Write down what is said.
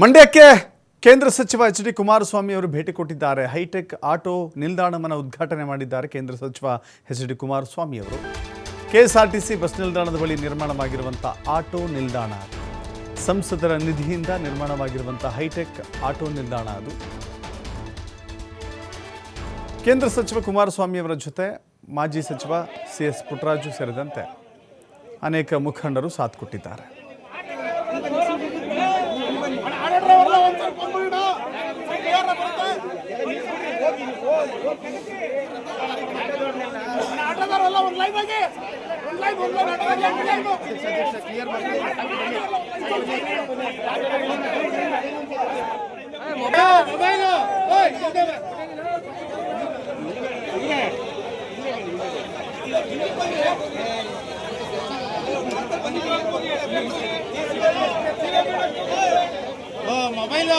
ಮಂಡ್ಯಕ್ಕೆ ಕೇಂದ್ರ ಸಚಿವ ಎಚ್ ಡಿ ಕುಮಾರಸ್ವಾಮಿ ಅವರು ಭೇಟಿ ಕೊಟ್ಟಿದ್ದಾರೆ. ಹೈಟೆಕ್ ಆಟೋ ನಿಲ್ದಾಣವನ್ನು ಉದ್ಘಾಟನೆ ಮಾಡಿದ್ದಾರೆ ಕೇಂದ್ರ ಸಚಿವ ಎಚ್ ಡಿ ಕುಮಾರಸ್ವಾಮಿ ಅವರು. ಕೆಎಸ್ಆರ್ಟಿಸಿ ಬಸ್ ನಿಲ್ದಾಣದ ಬಳಿ ನಿರ್ಮಾಣವಾಗಿರುವಂಥ ಆಟೋ ನಿಲ್ದಾಣ, ಸಂಸದರ ನಿಧಿಯಿಂದ ನಿರ್ಮಾಣವಾಗಿರುವಂಥ ಹೈಟೆಕ್ ಆಟೋ ನಿಲ್ದಾಣ ಅದು. ಕೇಂದ್ರ ಸಚಿವ ಕುಮಾರಸ್ವಾಮಿ ಅವರ ಜೊತೆ ಮಾಜಿ ಸಚಿವ ಸಿ.ಎಸ್. ಪುಟ್ಟರಾಜು ಸೇರಿದಂತೆ ಅನೇಕ ಮುಖಂಡರು ಸಾಥ್ ಕೊಟ್ಟಿದ್ದಾರೆ. ಮೊಬೈಲ್